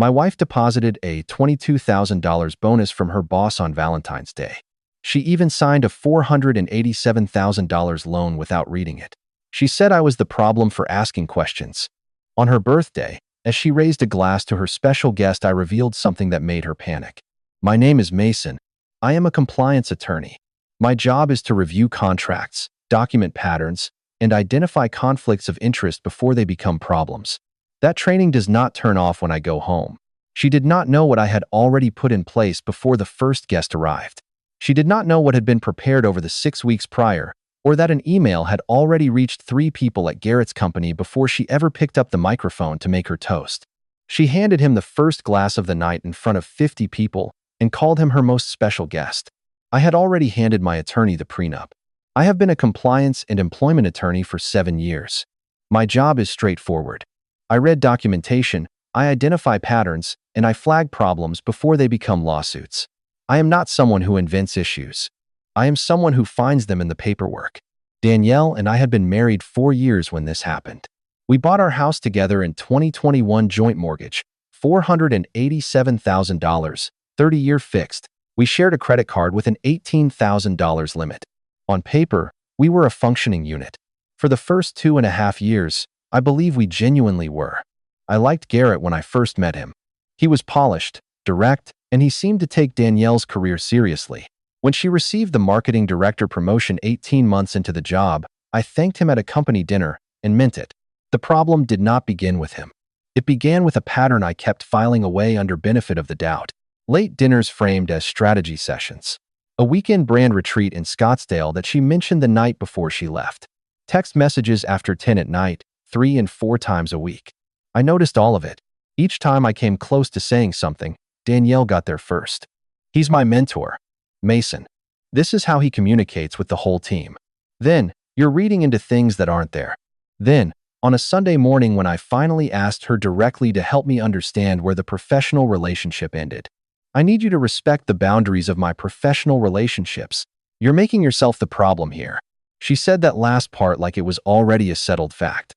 My wife deposited a $22,000 bonus from her boss on Valentine's Day. She even signed a $487,000 loan without reading it. She said I was the problem for asking questions. On her birthday, as she raised a glass to her special guest, I revealed something that made her panic. My name is Mason. I am a compliance attorney. My job is to review contracts, document patterns, and identify conflicts of interest before they become problems. That training does not turn off when I go home. She did not know what I had already put in place before the first guest arrived. She did not know what had been prepared over the 6 weeks prior, or that an email had already reached 3 people at Garrett's company before she ever picked up the microphone to make her toast. She handed him the first glass of the night in front of 50 people and called him her most special guest. I had already handed my attorney the prenup. I have been a compliance and employment attorney for 7 years. My job is straightforward. I read documentation, I identify patterns, and I flag problems before they become lawsuits. I am not someone who invents issues. I am someone who finds them in the paperwork. Danielle and I had been married 4 years when this happened. We bought our house together in 2021 joint mortgage, $487,000, 30-year fixed. We shared a credit card with an $18,000 limit. On paper, we were a functioning unit. For the first 2.5 years, I believe we genuinely were. I liked Garrett when I first met him. He was polished, direct, and he seemed to take Danielle's career seriously. When she received the marketing director promotion 18 months into the job, I thanked him at a company dinner and meant it. The problem did not begin with him. It began with a pattern I kept filing away under benefit of the doubt. Late dinners framed as strategy sessions. A weekend brand retreat in Scottsdale that she mentioned the night before she left. Text messages after 10 at night, 3 and 4 times a week. I noticed all of it. Each time I came close to saying something, Danielle got there first. He's my mentor, Mason. This is how he communicates with the whole team. Then, you're reading into things that aren't there. Then, on a Sunday morning when I finally asked her directly to help me understand where the professional relationship ended. I need you to respect the boundaries of my professional relationships. You're making yourself the problem here. She said that last part like it was already a settled fact.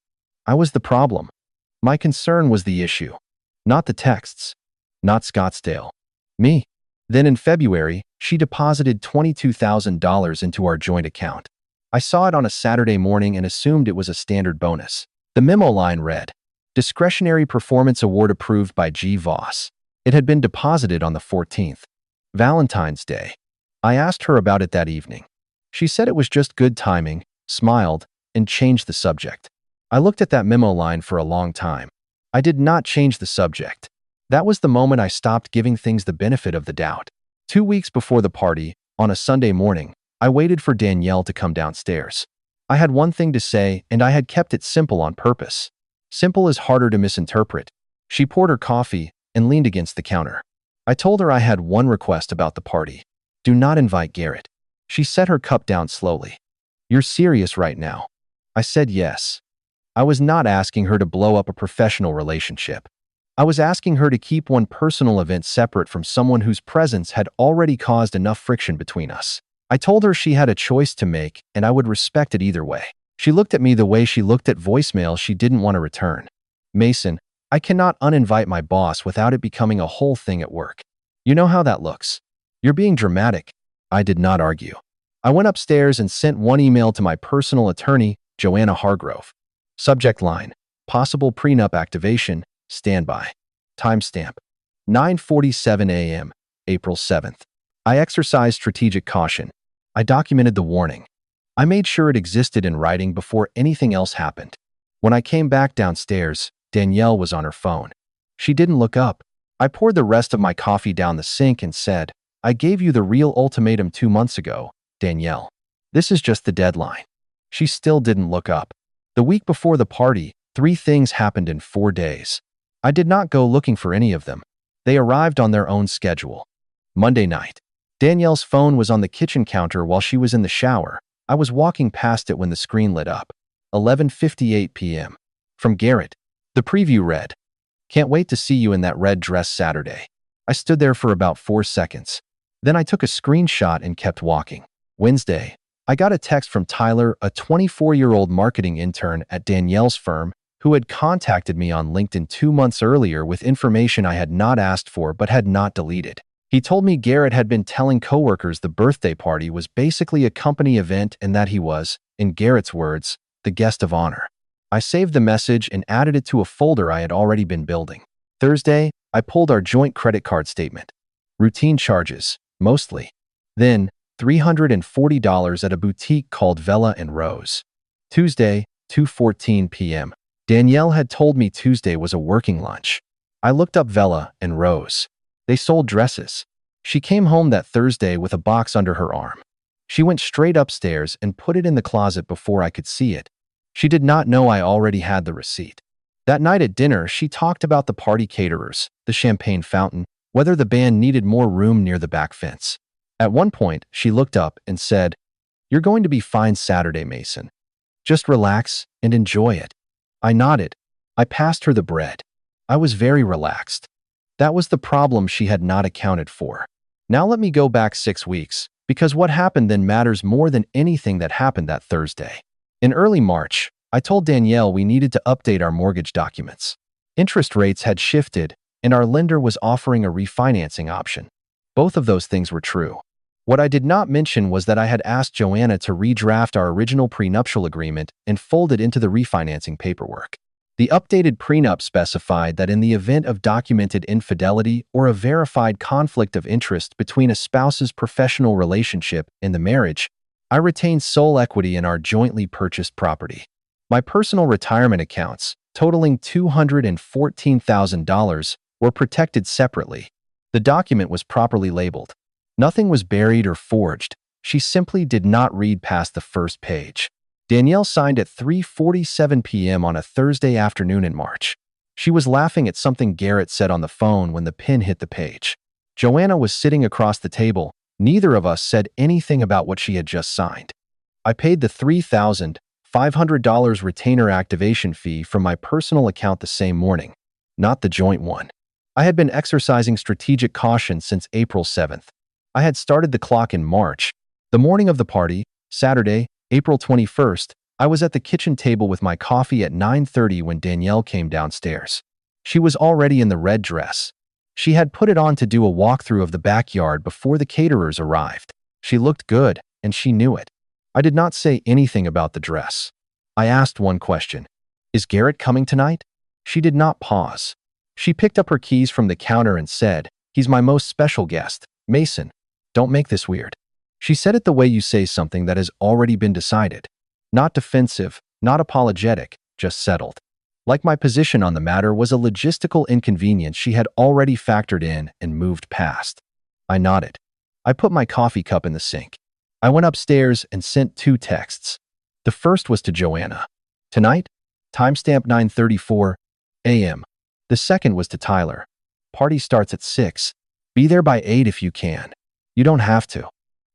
I was the problem. My concern was the issue. Not the texts. Not Scottsdale. Me. Then in February, she deposited $22,000 into our joint account. I saw it on a Saturday morning and assumed it was a standard bonus. The memo line read, Discretionary Performance Award approved by G. Voss. It had been deposited on the 14th. Valentine's Day. I asked her about it that evening. She said it was just good timing, smiled, and changed the subject. I looked at that memo line for a long time. I did not change the subject. That was the moment I stopped giving things the benefit of the doubt. 2 weeks before the party, on a Sunday morning, I waited for Danielle to come downstairs. I had one thing to say, and I had kept it simple on purpose. Simple is harder to misinterpret. She poured her coffee and leaned against the counter. I told her I had one request about the party. Do not invite Garrett. She set her cup down slowly. You're serious right now? I said yes. I was not asking her to blow up a professional relationship. I was asking her to keep one personal event separate from someone whose presence had already caused enough friction between us. I told her she had a choice to make, and I would respect it either way. She looked at me the way she looked at voicemails she didn't want to return. Mason, I cannot uninvite my boss without it becoming a whole thing at work. You know how that looks. You're being dramatic. I did not argue. I went upstairs and sent one email to my personal attorney, Joanna Hargrove. Subject line, Possible Prenup Activation, Standby. Timestamp, 9:47 a.m., April 7th. I exercised strategic caution. I documented the warning. I made sure it existed in writing before anything else happened. When I came back downstairs, Danielle was on her phone. She didn't look up. I poured the rest of my coffee down the sink and said, I gave you the real ultimatum 2 months ago, Danielle. This is just the deadline. She still didn't look up. The week before the party, 3 things happened in 4 days. I did not go looking for any of them. They arrived on their own schedule. Monday night. Danielle's phone was on the kitchen counter while she was in the shower. I was walking past it when the screen lit up. 11:58 p.m. From Garrett. The preview read, Can't wait to see you in that red dress Saturday. I stood there for about 4 seconds. Then I took a screenshot and kept walking. Wednesday. I got a text from Tyler, a 24-year-old marketing intern at Danielle's firm, who had contacted me on LinkedIn 2 months earlier with information I had not asked for but had not deleted. He told me Garrett had been telling coworkers the birthday party was basically a company event and that he was, in Garrett's words, the guest of honor. I saved the message and added it to a folder I had already been building. Thursday, I pulled our joint credit card statement. Routine charges, mostly. Then, $340 at a boutique called Vela and Rose. Tuesday, 2:14 p.m. Danielle had told me Tuesday was a working lunch. I looked up Vela and Rose. They sold dresses. She came home that Thursday with a box under her arm. She went straight upstairs and put it in the closet before I could see it. She did not know I already had the receipt. That night at dinner, she talked about the party caterers, the champagne fountain, whether the band needed more room near the back fence. At one point, she looked up and said, "You're going to be fine Saturday, Mason. Just relax and enjoy it." I nodded. I passed her the bread. I was very relaxed. That was the problem she had not accounted for. Now let me go back 6 weeks, because what happened then matters more than anything that happened that Thursday. In early March, I told Danielle we needed to update our mortgage documents. Interest rates had shifted, and our lender was offering a refinancing option. Both of those things were true. What I did not mention was that I had asked Joanna to redraft our original prenuptial agreement and fold it into the refinancing paperwork. The updated prenup specified that in the event of documented infidelity or a verified conflict of interest between a spouse's professional relationship and the marriage, I retained sole equity in our jointly purchased property. My personal retirement accounts, totaling $214,000, were protected separately. The document was properly labeled. Nothing was buried or forged. She simply did not read past the first page. Danielle signed at 3:47 p.m. on a Thursday afternoon in March. She was laughing at something Garrett said on the phone when the pen hit the page. Joanna was sitting across the table. Neither of us said anything about what she had just signed. I paid the $3,500 retainer activation fee from my personal account the same morning, not the joint one. I had been exercising strategic caution since April 7th. I had started the clock in March. The morning of the party, Saturday, April 21st, I was at the kitchen table with my coffee at 9:30 when Danielle came downstairs. She was already in the red dress. She had put it on to do a walkthrough of the backyard before the caterers arrived. She looked good, and she knew it. I did not say anything about the dress. I asked one question. "Is Garrett coming tonight?" She did not pause. She picked up her keys from the counter and said, "He's my most special guest, Mason. Don't make this weird." She said it the way you say something that has already been decided. Not defensive, not apologetic, just settled. Like my position on the matter was a logistical inconvenience she had already factored in and moved past. I nodded. I put my coffee cup in the sink. I went upstairs and sent 2 texts. The first was to Joanna. "Tonight? Timestamp 9:34 a.m. The second was to Tyler. "Party starts at 6. Be there by 8 if you can. You don't have to,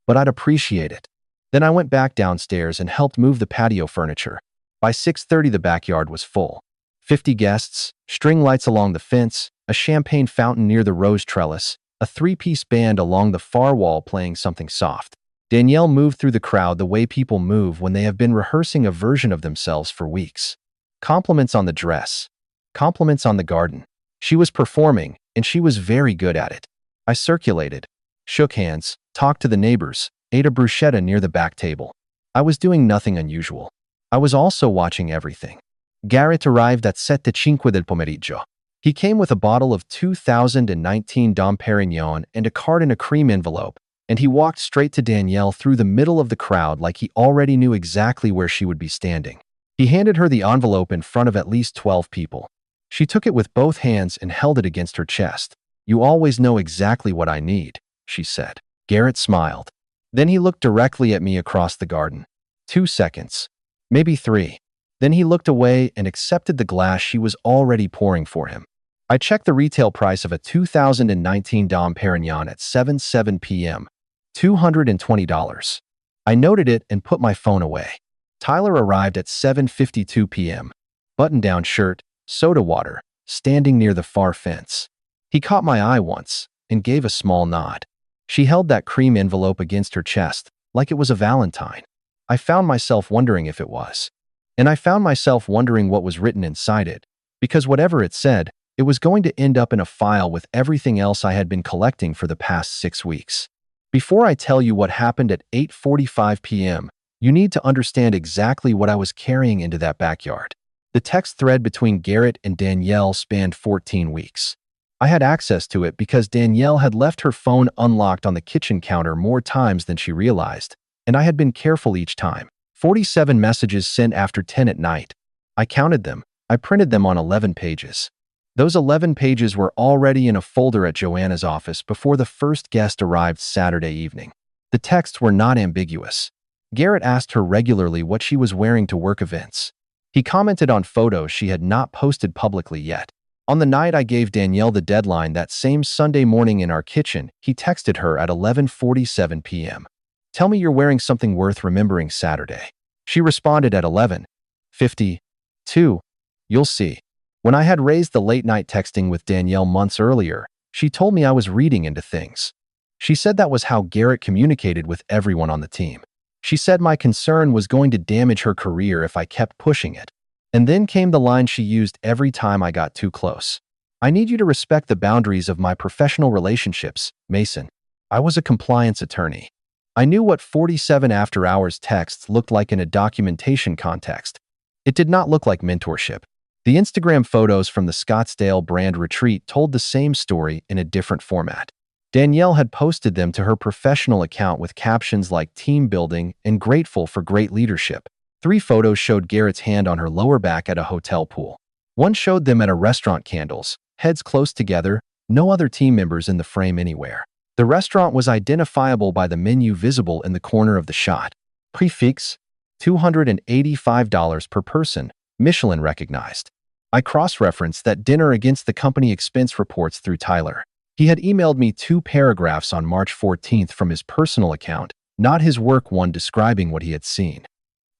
but I'd appreciate it." Then I went back downstairs and helped move the patio furniture. By 6:30 the backyard was full. 50 guests, string lights along the fence, a champagne fountain near the rose trellis, a 3-piece band along the far wall playing something soft. Danielle moved through the crowd the way people move when they have been rehearsing a version of themselves for weeks. Compliments on the dress. Compliments on the garden. She was performing, and she was very good at it. I circulated, shook hands, talked to the neighbors, ate a bruschetta near the back table. I was doing nothing unusual. I was also watching everything. Garrett arrived at 7:05 del pomeriggio. He came with a bottle of 2019 Dom Perignon and a card in a cream envelope, and he walked straight to Danielle through the middle of the crowd like he already knew exactly where she would be standing. He handed her the envelope in front of at least 12 people. She took it with both hands and held it against her chest. "You always know exactly what I need," she said. Garrett smiled. Then he looked directly at me across the garden. 2 seconds. Maybe 3. Then he looked away and accepted the glass she was already pouring for him. I checked the retail price of a 2019 Dom Perignon at 7:07 p.m. $220. I noted it and put my phone away. Tyler arrived at 7:52 p.m. Button-down shirt, soda water, standing near the far fence. He caught my eye once and gave a small nod. She held that cream envelope against her chest, like it was a Valentine. I found myself wondering if it was. And I found myself wondering what was written inside it, because whatever it said, it was going to end up in a file with everything else I had been collecting for the past 6 weeks. Before I tell you what happened at 8:45 p.m., you need to understand exactly what I was carrying into that backyard. The text thread between Garrett and Danielle spanned 14 weeks. I had access to it because Danielle had left her phone unlocked on the kitchen counter more times than she realized, and I had been careful each time. 47 messages sent after 10 at night. I counted them. I printed them on 11 pages. Those 11 pages were already in a folder at Joanna's office before the first guest arrived Saturday evening. The texts were not ambiguous. Garrett asked her regularly what she was wearing to work events. He commented on photos she had not posted publicly yet. On the night I gave Danielle the deadline that same Sunday morning in our kitchen, he texted her at 11:47 p.m. "Tell me you're wearing something worth remembering Saturday." She responded at 11:52. "You'll see." When I had raised the late-night texting with Danielle months earlier, she told me I was reading into things. She said that was how Garrett communicated with everyone on the team. She said my concern was going to damage her career if I kept pushing it. And then came the line she used every time I got too close. "I need you to respect the boundaries of my professional relationships, Mason." I was a compliance attorney. I knew what 47 after-hours texts looked like in a documentation context. It did not look like mentorship. The Instagram photos from the Scottsdale brand retreat told the same story in a different format. Danielle had posted them to her professional account with captions like "team building" and "grateful for great leadership." 3 photos showed Garrett's hand on her lower back at a hotel pool. One showed them at a restaurant, candles, heads close together, no other team members in the frame anywhere. The restaurant was identifiable by the menu visible in the corner of the shot. Prefix, $285 per person, Michelin recognized. I cross-referenced that dinner against the company expense reports through Tyler. He had emailed me 2 paragraphs on March 14th from his personal account, not his work one describing what he had seen.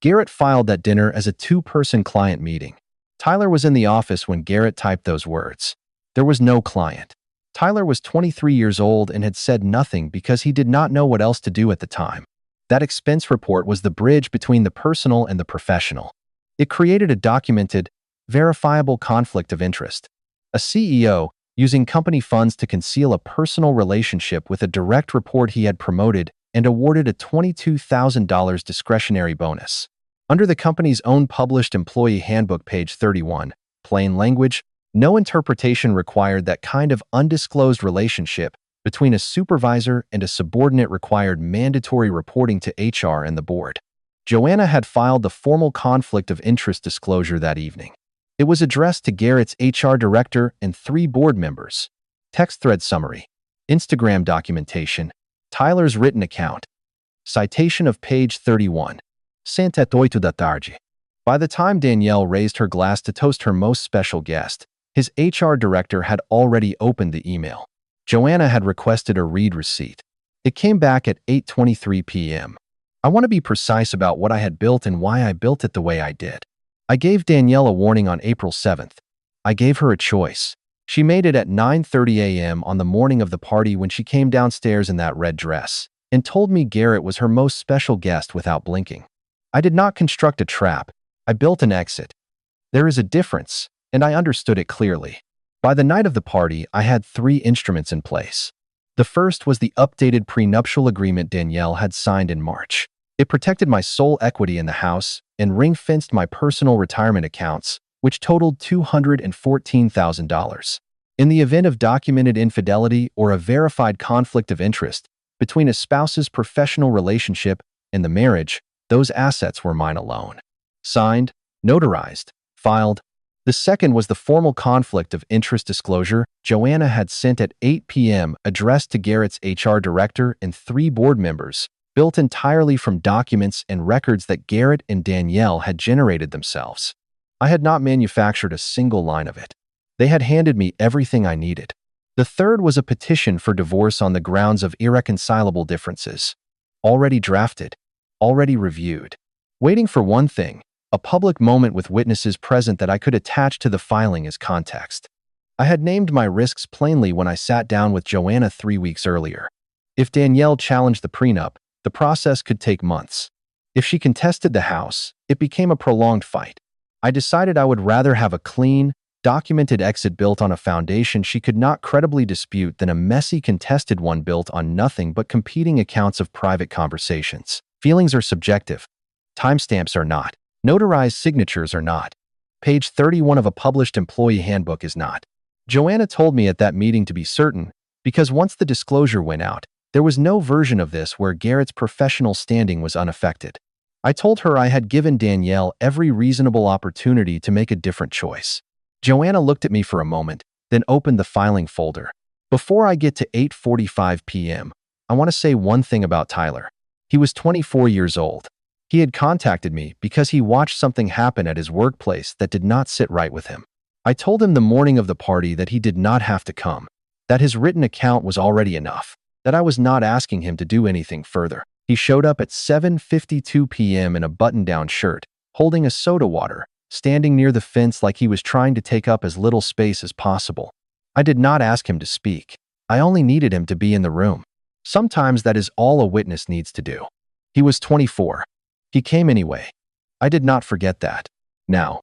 Garrett filed that dinner as a 2-person client meeting. Tyler was in the office when Garrett typed those words. There was no client. Tyler was 23 years old and had said nothing because he did not know what else to do at the time. That expense report was the bridge between the personal and the professional. It created a documented, verifiable conflict of interest. A CEO, using company funds to conceal a personal relationship with a direct report he had promoted and awarded a $22,000 discretionary bonus. Under the company's own published employee handbook, page 31, plain language, no interpretation required that kind of undisclosed relationship between a supervisor and a subordinate required mandatory reporting to HR and the board. Joanna had filed the formal conflict of interest disclosure that evening. It was addressed to Garrett's HR director and 3 board members. Text thread summary, Instagram documentation, Tyler's written account. Citation of page 31. Sent at 8 da tarde. By the time Danielle raised her glass to toast her most special guest, his HR director had already opened the email. Joanna had requested a read receipt. It came back at 8:23 p.m. I want to be precise about what I had built and why I built it the way I did. I gave Danielle a warning on April 7th. I gave her a choice. She made it at 9:30 a.m. on the morning of the party when she came downstairs in that red dress and told me Garrett was her most special guest without blinking. I did not construct a trap. I built an exit. There is a difference, and I understood it clearly. By the night of the party, I had 3 instruments in place. The first was the updated prenuptial agreement Danielle had signed in March. It protected my sole equity in the house and ring-fenced my personal retirement accounts, which totaled $214,000. In the event of documented infidelity or a verified conflict of interest between a spouse's professional relationship and the marriage, those assets were mine alone. Signed, notarized, filed. The second was the formal conflict of interest disclosure Joanna had sent at 8 p.m. addressed to Garrett's HR director and 3 board members, built entirely from documents and records that Garrett and Danielle had generated themselves. I had not manufactured a single line of it. They had handed me everything I needed. The third was a petition for divorce on the grounds of irreconcilable differences. Already drafted, already reviewed. Waiting for one thing, a public moment with witnesses present that I could attach to the filing as context. I had named my risks plainly when I sat down with Joanna 3 weeks earlier. If Danielle challenged the prenup, the process could take months. If she contested the house, it became a prolonged fight. I decided I would rather have a clean, documented exit built on a foundation she could not credibly dispute than a messy, contested one built on nothing but competing accounts of private conversations. Feelings are subjective. Timestamps are not. Notarized signatures are not. Page 31 of a published employee handbook is not. Joanna told me at that meeting to be certain, because once the disclosure went out, there was no version of this where Garrett's professional standing was unaffected. I told her I had given Danielle every reasonable opportunity to make a different choice. Joanna looked at me for a moment, then opened the filing folder. Before I get to 8:45 p.m., I want to say one thing about Tyler. He was 24 years old. He had contacted me because he watched something happen at his workplace that did not sit right with him. I told him the morning of the party that he did not have to come, that his written account was already enough, that I was not asking him to do anything further. He showed up at 7:52 p.m. in a button-down shirt, holding a soda water, standing near the fence like he was trying to take up as little space as possible. I did not ask him to speak. I only needed him to be in the room. Sometimes that is all a witness needs to do. He was 24. He came anyway. I did not forget that. Now,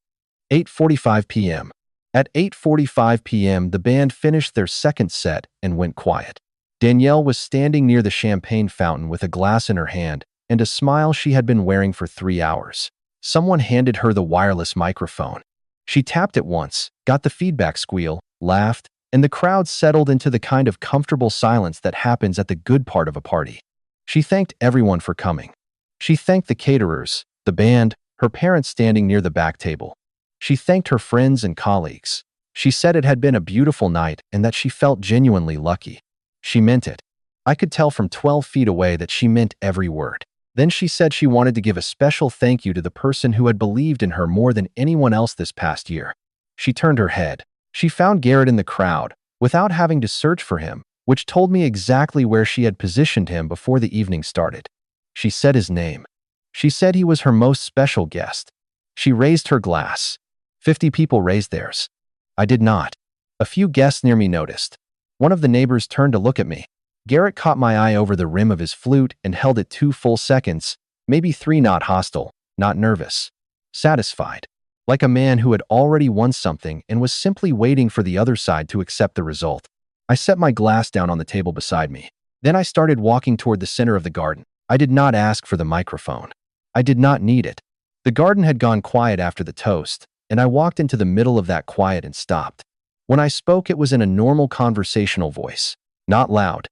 8:45 p.m. At 8:45 p.m., the band finished their second set and went quiet. Danielle was standing near the champagne fountain with a glass in her hand and a smile she had been wearing for 3 hours. Someone handed her the wireless microphone. She tapped it once, got the feedback squeal, laughed, and the crowd settled into the kind of comfortable silence that happens at the good part of a party. She thanked everyone for coming. She thanked the caterers, the band, her parents standing near the back table. She thanked her friends and colleagues. She said it had been a beautiful night and that she felt genuinely lucky. She meant it. I could tell from 12 feet away that she meant every word. Then she said she wanted to give a special thank you to the person who had believed in her more than anyone else this past year. She turned her head. She found Garrett in the crowd, without having to search for him, which told me exactly where she had positioned him before the evening started. She said his name. She said he was her most special guest. She raised her glass. 50 people raised theirs. I did not. A few guests near me noticed. One of the neighbors turned to look at me. Garrett caught my eye over the rim of his flute and held it 2 full seconds, maybe 3, not hostile, not nervous. Satisfied. Like a man who had already won something and was simply waiting for the other side to accept the result. I set my glass down on the table beside me. Then I started walking toward the center of the garden. I did not ask for the microphone. I did not need it. The garden had gone quiet after the toast, and I walked into the middle of that quiet and stopped. When I spoke, it was in a normal conversational voice. Not loud.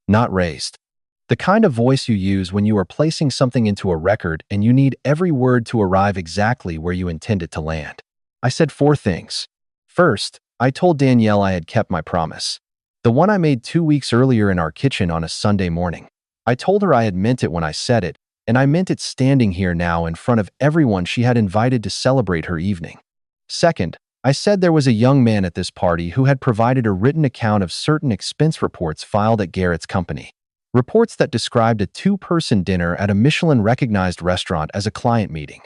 Not raised. The kind of voice you use when you are placing something into a record and you need every word to arrive exactly where you intend it to land. I said 4 things. First, I told Danielle I had kept my promise. The one I made 2 weeks earlier in our kitchen on a Sunday morning. I told her I had meant it when I said it, and I meant it standing here now in front of everyone she had invited to celebrate her evening. Second, I said there was a young man at this party who had provided a written account of certain expense reports filed at Garrett's company. Reports that described a 2-person dinner at a Michelin-recognized restaurant as a client meeting.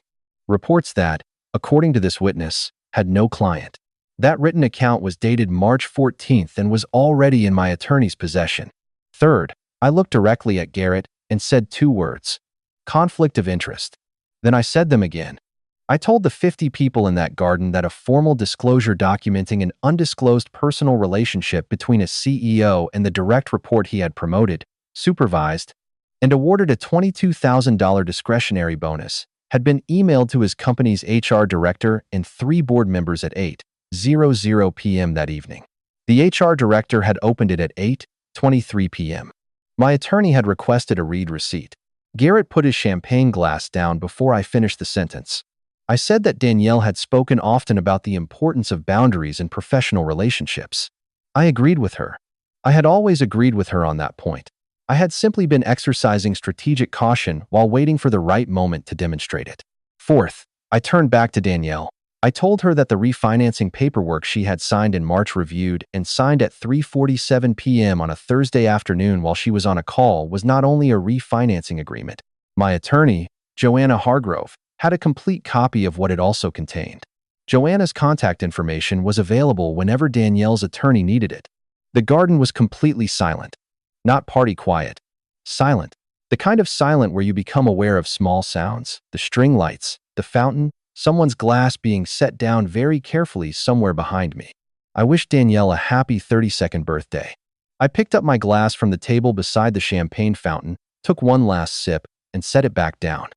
Reports that, according to this witness, had no client. That written account was dated March 14th and was already in my attorney's possession. Third, I looked directly at Garrett and said 2 words. Conflict of interest. Then I said them again. I told the 50 people in that garden that a formal disclosure documenting an undisclosed personal relationship between a CEO and the direct report he had promoted, supervised, and awarded a $22,000 discretionary bonus had been emailed to his company's HR director and 3 board members at 8:00 p.m. that evening. The HR director had opened it at 8:23 p.m. My attorney had requested a read receipt. Garrett put his champagne glass down before I finished the sentence. I said that Danielle had spoken often about the importance of boundaries in professional relationships. I agreed with her. I had always agreed with her on that point. I had simply been exercising strategic caution while waiting for the right moment to demonstrate it. Fourth, I turned back to Danielle. I told her that the refinancing paperwork she had signed in March reviewed and signed at 3:47 p.m. on a Thursday afternoon while she was on a call was not only a refinancing agreement. My attorney, Joanna Hargrove, had a complete copy of what it also contained. Joanna's contact information was available whenever Danielle's attorney needed it. The garden was completely silent. Not party quiet. Silent. The kind of silent where you become aware of small sounds, the string lights, the fountain, someone's glass being set down very carefully somewhere behind me. I wished Danielle a happy 32nd birthday. I picked up my glass from the table beside the champagne fountain, took one last sip, and set it back down.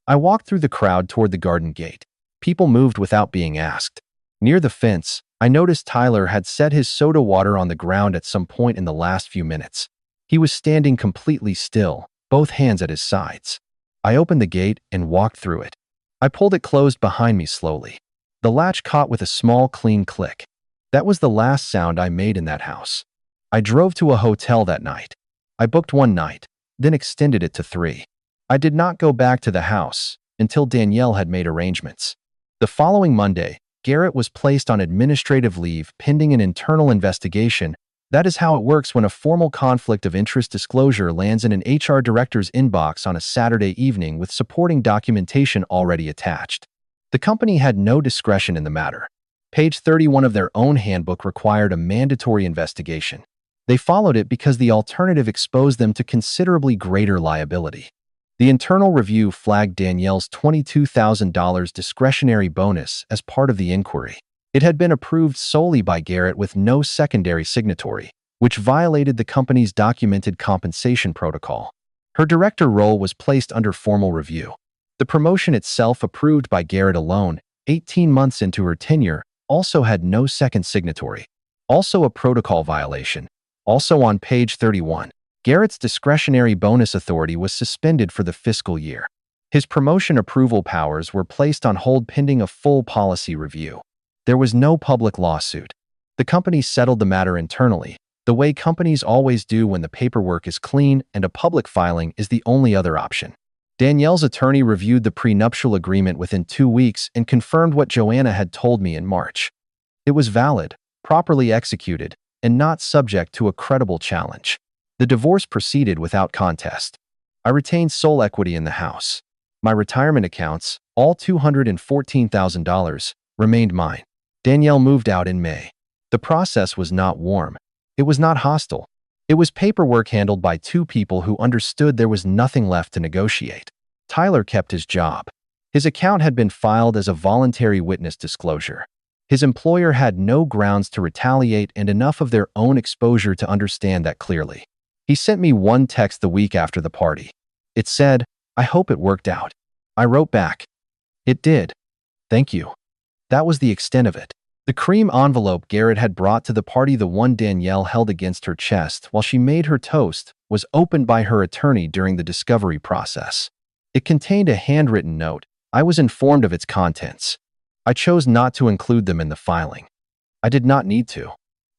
I walked through the crowd toward the garden gate. People moved without being asked. Near the fence, I noticed Tyler had set his soda water on the ground at some point in the last few minutes. He was standing completely still, both hands at his sides. I opened the gate and walked through it. I pulled it closed behind me slowly. The latch caught with a small, clean click. That was the last sound I made in that house. I drove to a hotel that night. I booked one night, then extended it to 3. I did not go back to the house until Danielle had made arrangements. The following Monday, Garrett was placed on administrative leave pending an internal investigation. That is how it works when a formal conflict of interest disclosure lands in an HR director's inbox on a Saturday evening with supporting documentation already attached. The company had no discretion in the matter. Page 31 of their own handbook required a mandatory investigation. They followed it because the alternative exposed them to considerably greater liability. The internal review flagged Danielle's $22,000 discretionary bonus as part of the inquiry. It had been approved solely by Garrett with no secondary signatory, which violated the company's documented compensation protocol. Her director role was placed under formal review. The promotion itself, approved by Garrett alone, 18 months into her tenure, also had no second signatory. Also a protocol violation. Also on page 31, Garrett's discretionary bonus authority was suspended for the fiscal year. His promotion approval powers were placed on hold pending a full policy review. There was no public lawsuit. The company settled the matter internally, the way companies always do when the paperwork is clean and a public filing is the only other option. Danielle's attorney reviewed the prenuptial agreement within 2 weeks and confirmed what Joanna had told me in March. It was valid, properly executed, and not subject to a credible challenge. The divorce proceeded without contest. I retained sole equity in the house. My retirement accounts, all $214,000, remained mine. Danielle moved out in May. The process was not warm. It was not hostile. It was paperwork handled by 2 people who understood there was nothing left to negotiate. Tyler kept his job. His account had been filed as a voluntary witness disclosure. His employer had no grounds to retaliate and enough of their own exposure to understand that clearly. He sent me one text the week after the party. It said, "I hope it worked out." I wrote back, "It did. Thank you." That was the extent of it. The cream envelope Garrett had brought to the party, the one Danielle held against her chest while she made her toast, was opened by her attorney during the discovery process. It contained a handwritten note. I was informed of its contents. I chose not to include them in the filing. I did not need to.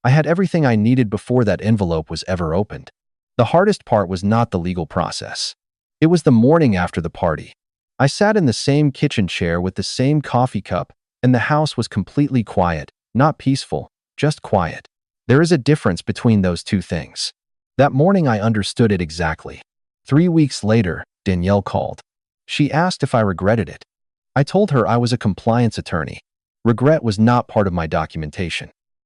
I had everything I needed before that envelope was ever opened. The hardest part was not the legal process. It was the morning after the party. I sat in the same kitchen chair with the same coffee cup, and the house was completely quiet, not peaceful, just quiet. There is a difference between those two things. That morning I understood it exactly. 3 weeks later, Danielle called. She asked if I regretted it. I told her I was a compliance attorney. Regret was not part of my documentation.